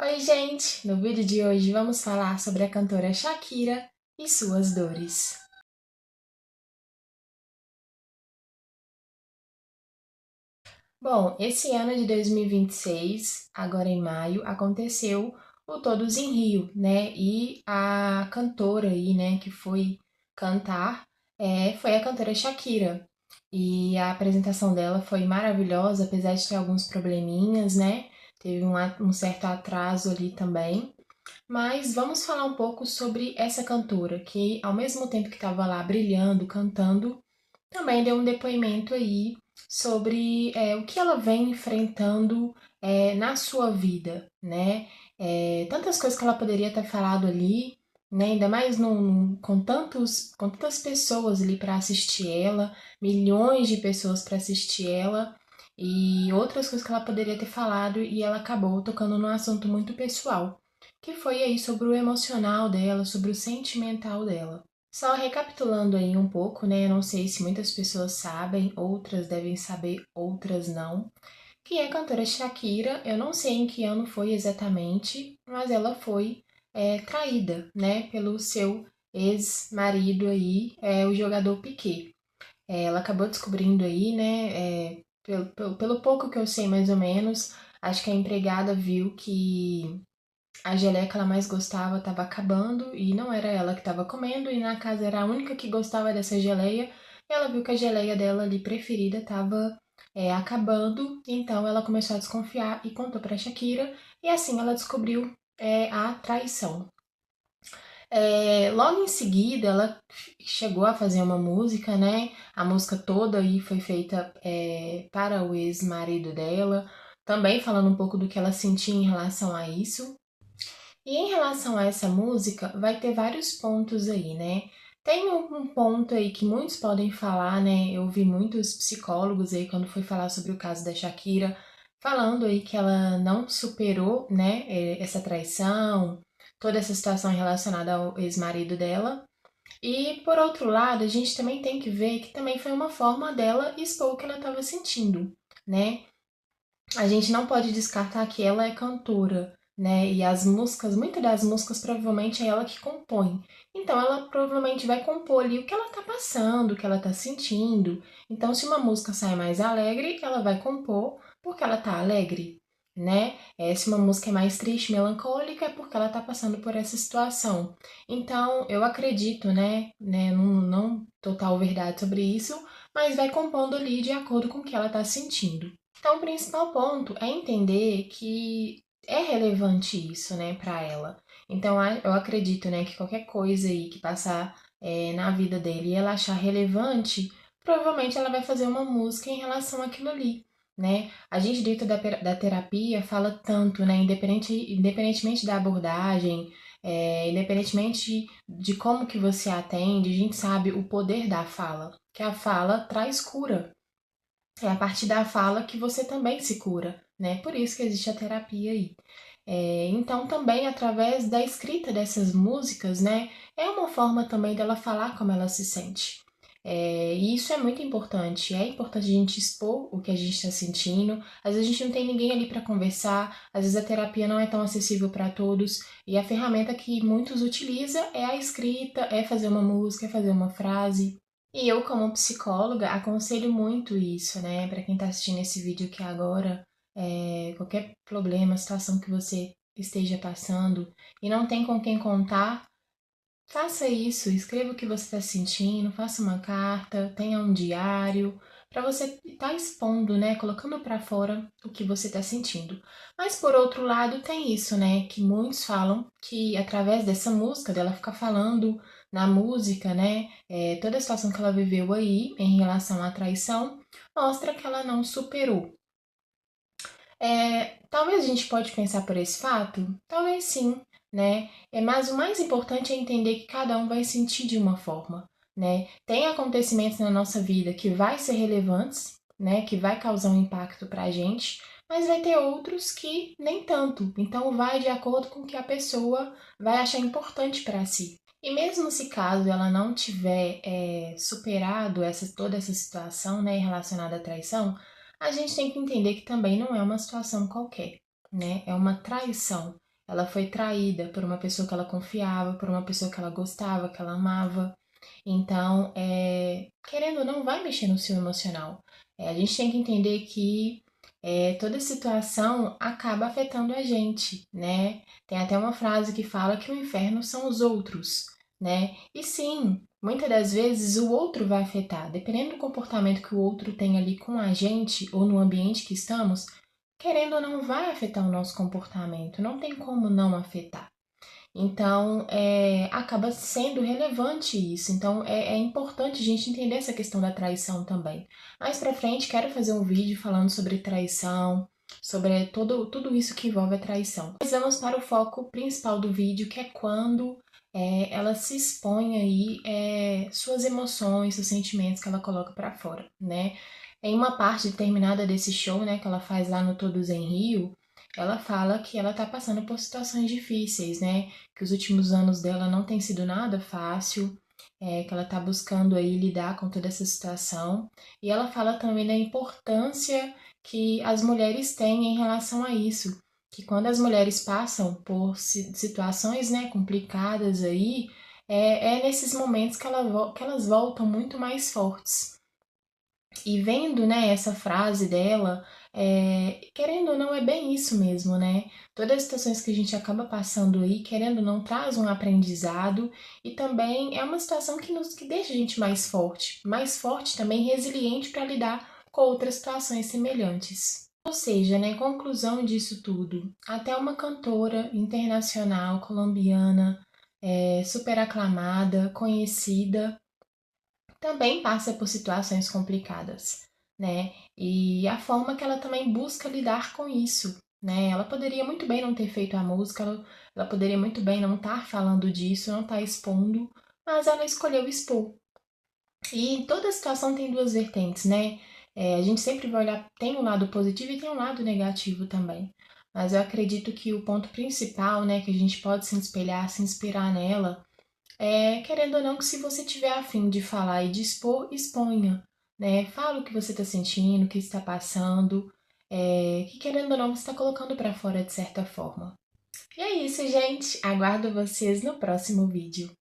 Oi, gente! No vídeo de hoje vamos falar sobre a cantora Shakira e suas dores. Bom, esse ano de 2026, agora em maio, aconteceu o Todos em Rio, né? E a cantora aí, né, que foi cantar, foi a cantora Shakira. E a apresentação dela foi maravilhosa, apesar de ter alguns probleminhas, né? Teve um certo atraso ali também. Mas vamos falar um pouco sobre essa cantora, que ao mesmo tempo que estava lá brilhando, cantando, também deu um depoimento aí sobre o que ela vem enfrentando na sua vida, né? Tantas coisas que ela poderia ter falado ali, né? Ainda mais com tantas pessoas ali para assistir ela, milhões de pessoas para assistir ela, e outras coisas que ela poderia ter falado, e ela acabou tocando num assunto muito pessoal, que foi aí sobre o emocional dela, sobre o sentimental dela. Só recapitulando aí um pouco, né? Eu não sei se muitas pessoas sabem, outras devem saber, outras não. Que é a cantora Shakira, eu não sei em que ano foi exatamente, mas ela foi traída, né? Pelo seu ex-marido aí, o jogador Piquet. Ela acabou descobrindo aí, né? Pelo pouco que eu sei mais ou menos, acho que a empregada viu que a geleia que ela mais gostava estava acabando e não era ela que estava comendo, e na casa era a única que gostava dessa geleia. E ela viu que a geleia dela ali preferida estava acabando, então ela começou a desconfiar e contou para Shakira, e assim ela descobriu a traição. Logo em seguida, ela chegou a fazer uma música, né? A música toda aí foi feita para o ex-marido dela, também falando um pouco do que ela sentia em relação a isso. E em relação a essa música, vai ter vários pontos aí, né? Tem um ponto aí que muitos podem falar, né? Eu vi muitos psicólogos aí quando foi falar sobre o caso da Shakira, falando aí que ela não superou, né, essa traição, toda essa situação relacionada ao ex-marido dela. E por outro lado, a gente também tem que ver que também foi uma forma dela expor o que ela estava sentindo, né? A gente não pode descartar que ela é cantora, né? E as músicas, muitas das músicas provavelmente é ela que compõe. Então ela provavelmente vai compor ali o que ela tá passando, o que ela tá sentindo. Então se uma música sai mais alegre, ela vai compor porque ela tá alegre, né? Se uma música é mais triste, melancólica, é porque ela tá passando por essa situação. Então eu acredito, né, não total verdade sobre isso, mas vai compondo ali de acordo com o que ela tá sentindo. Então, o principal ponto é entender que é relevante isso, né, para ela. Então, eu acredito, né, que qualquer coisa aí que passar na vida dele e ela achar relevante, provavelmente ela vai fazer uma música em relação àquilo ali, né? A gente dentro da terapia fala tanto, né, independentemente da abordagem, independentemente de como que você atende, a gente sabe o poder da fala, que a fala traz cura. É a partir da fala que você também se cura, né? Por isso que existe a terapia aí. Então, também através da escrita dessas músicas, né? É uma forma também dela falar como ela se sente. E isso é muito importante. É importante a gente expor o que a gente está sentindo. Às vezes a gente não tem ninguém ali para conversar. Às vezes a terapia não é tão acessível para todos. E a ferramenta que muitos utilizam é a escrita, é fazer uma música, é fazer uma frase. E eu, como psicóloga, aconselho muito isso, né? Para quem está assistindo esse vídeo aqui agora, qualquer problema, situação que você esteja passando e não tem com quem contar, faça isso, escreva o que você está sentindo, faça uma carta, tenha um diário, para você estar expondo, né? Colocando para fora o que você está sentindo. Mas por outro lado, tem isso, né? Que muitos falam que através dessa música, dela ficar falando na música, né? Toda a situação que ela viveu aí em relação à traição, mostra que ela não superou. Talvez a gente pode pensar por esse fato? Talvez sim, né? Mas o mais importante é entender que cada um vai sentir de uma forma, né? Tem acontecimentos na nossa vida que vai ser relevantes, né? Que vai causar um impacto pra gente, mas vai ter outros que nem tanto. Então vai de acordo com o que a pessoa vai achar importante para si. E mesmo se caso ela não tiver superado toda essa situação, né, relacionada à traição, a gente tem que entender que também não é uma situação qualquer, né? É uma traição. ela foi traída por uma pessoa que ela confiava, por uma pessoa que ela gostava, que ela amava. Então, querendo ou não, vai mexer no seu emocional. A gente tem que entender que toda situação acaba afetando a gente, né? Tem até uma frase que fala que o inferno são os outros, né? E sim, muitas das vezes o outro vai afetar, dependendo do comportamento que o outro tem ali com a gente ou no ambiente que estamos, querendo ou não, vai afetar o nosso comportamento, não tem como não afetar. Então, acaba sendo relevante isso. Então, é importante a gente entender essa questão da traição também. Mais pra frente, quero fazer um vídeo falando sobre traição, sobre tudo isso que envolve a traição. Mas vamos para o foco principal do vídeo, que é quando ela se expõe aí suas emoções, seus sentimentos que ela coloca pra fora, né? Em uma parte determinada desse show, né, que ela faz lá no Todos em Rio, ela fala que ela tá passando por situações difíceis, né? Que os últimos anos dela não tem sido nada fácil, que ela tá buscando aí lidar com toda essa situação. E ela fala também da importância que as mulheres têm em relação a isso, que quando as mulheres passam por situações, né, complicadas aí, é nesses momentos que elas voltam muito mais fortes. E vendo, né, essa frase dela, querendo ou não, é bem isso mesmo, né? Todas as situações que a gente acaba passando aí, querendo ou não, traz um aprendizado e também é uma situação que deixa a gente mais forte também, resiliente para lidar com outras situações semelhantes. Ou seja, né, conclusão disso tudo, até uma cantora internacional colombiana, super aclamada, conhecida, também passa por situações complicadas, né? E a forma que ela também busca lidar com isso, né? Ela poderia muito bem não ter feito a música, ela poderia muito bem não estar falando disso, não estar expondo, mas ela escolheu expor. E toda situação tem duas vertentes, né? A gente sempre vai olhar, tem um lado positivo e tem um lado negativo também. Mas eu acredito que o ponto principal, né, que a gente pode se espelhar, se inspirar nela, querendo ou não, que se você tiver a fim de falar e de expor, exponha, né? Fala o que você está sentindo, o que está passando, que querendo ou não, você está colocando para fora de certa forma. E é isso, gente. Aguardo vocês no próximo vídeo.